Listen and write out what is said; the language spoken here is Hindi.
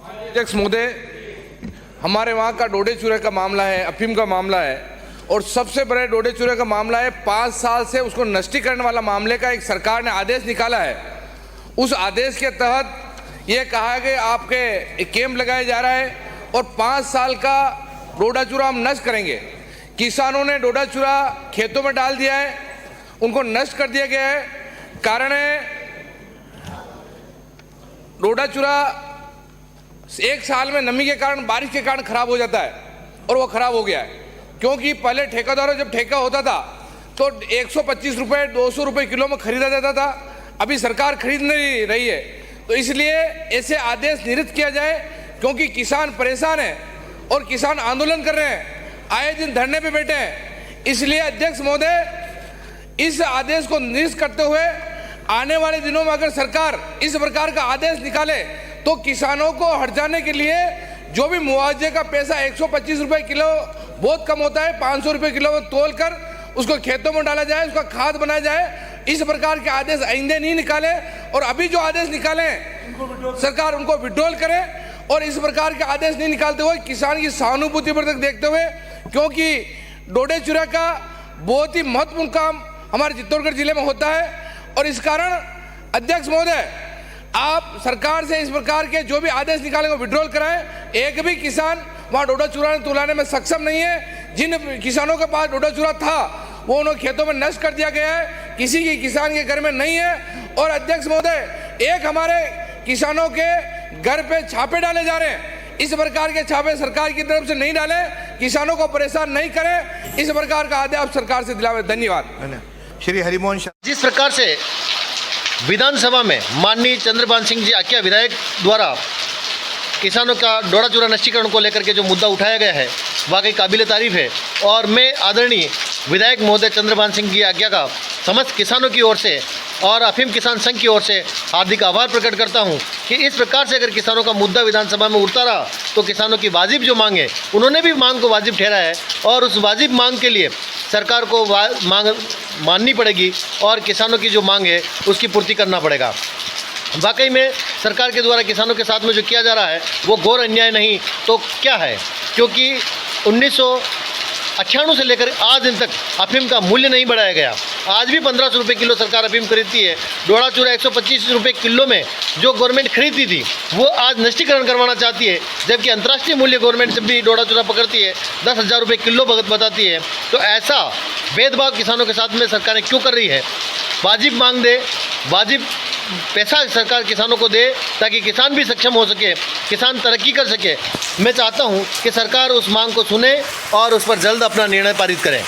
अध्यक्ष महोदय, हमारे वहाँ का डोडे चूरे का मामला है, अफीम का मामला है और सबसे बड़े डोडे चूरे का मामला है। 5 साल से उसको नष्टीकरण वाला मामले का एक सरकार ने आदेश निकाला है। उस आदेश के तहत ये कहा है कि आपके कैंप लगाया जा रहा है और 5 साल का डोडा चूरा हम नष्ट करेंगे। किसानों ने डोडा चूरा खेतों में डाल दिया है, उनको नष्ट कर दिया गया है। कारण है डोडा चूरा 1 साल में नमी के कारण, बारिश के कारण खराब हो जाता है और वो खराब हो गया है। क्योंकि पहले ठेकेदारों जब ठेका होता था तो 125 रुपये 200 रुपये किलो में खरीदा जाता था। अभी सरकार खरीद नहीं रही है, तो इसलिए ऐसे आदेश निरस्त किया जाए, क्योंकि किसान परेशान है और किसान आंदोलन कर रहे हैं, आए दिन धरने पे बैठे हैं। इसलिए अध्यक्ष महोदय, इस आदेश को निरस्त करते हुए आने वाले दिनों में अगर सरकार इस प्रकार का आदेश निकाले तो किसानों को हट जाने के लिए जो भी मुआवजे का पैसा 125 रुपये किलो बहुत कम होता है, 500 रुपये किलो में तोल कर उसको खेतों में डाला जाए, उसका खाद बनाया जाए। इस प्रकार के आदेश आइंदे नहीं निकाले और अभी जो आदेश निकाले सरकार उनको विड्रॉल करे और इस प्रकार के आदेश नहीं निकालते हुए किसान की सहानुभूति पर तक देखते हुए, क्योंकि डोडे चूरा का बहुत ही महत्वपूर्ण काम हमारे चित्तौड़गढ़ जिले में होता है। और इस कारण अध्यक्ष महोदय, आप सरकार से इस प्रकार के जो भी आदेश निकालेंगे विड्रॉल कराएं। एक भी किसान वहाँ डोडा चूरा तुलाने में सक्षम नहीं है। जिन किसानों के पास डोडा चूरा था वो उन्होंने खेतों में नष्ट कर दिया गया है, किसी की किसान के घर में नहीं है। और अध्यक्ष महोदय, एक हमारे किसानों के घर पे छापे डाले जा रहे हैं। इस प्रकार के छापे सरकार की तरफ से नहीं डाले, किसानों को परेशान नहीं करें, इस प्रकार का आदेश आप सरकार से दिलावे। धन्यवाद। श्री हरिमोहन शाह। जिस प्रकार से विधानसभा में माननीय चंद्रभान सिंह जी आकिया विधायक द्वारा किसानों का डोडा चूरा नष्टीकरण को लेकर के जो मुद्दा उठाया गया है, वाकई काबिल तारीफ है। और मैं आदरणीय विधायक महोदय चंद्रभान सिंह जी आज्ञा का समस्त किसानों की ओर से और अफीम किसान संघ की ओर से हार्दिक आभार प्रकट करता हूं कि इस प्रकार से अगर किसानों का मुद्दा विधानसभा में उठता रहा तो किसानों की वाजिब जो मांग है, उन्होंने भी मांग को वाजिब ठहराया है और उस वाजिब मांग के लिए सरकार को मांग माननी पड़ेगी और किसानों की जो मांग है उसकी पूर्ति करना पड़ेगा। वाकई में सरकार के द्वारा किसानों के साथ में जो किया जा रहा है वो घोर अन्याय नहीं तो क्या है, क्योंकि 1998 से लेकर आज दिन तक अफीम का मूल्य नहीं बढ़ाया गया। आज भी 1500 रुपये किलो सरकार अफीम खरीदती है। डोडा चूरा 125 रुपये किलो में जो गवर्नमेंट खरीदती थी वो आज नष्टीकरण करवाना चाहती है, जबकि अंतर्राष्ट्रीय मूल्य गवर्नमेंट से भी डोडा चूरा पकड़ती है 10,000 रुपये किलो बताती है। तो ऐसा भेदभाव किसानों के साथ में सरकारें क्यों कर रही है? वाजिब मांग दे, वाजिब पैसा सरकार किसानों को दे ताकि किसान भी सक्षम हो सके, किसान तरक्की कर सके। मैं चाहता हूं कि सरकार उस मांग को सुने और उस पर जल्द अपना निर्णय पारित करें।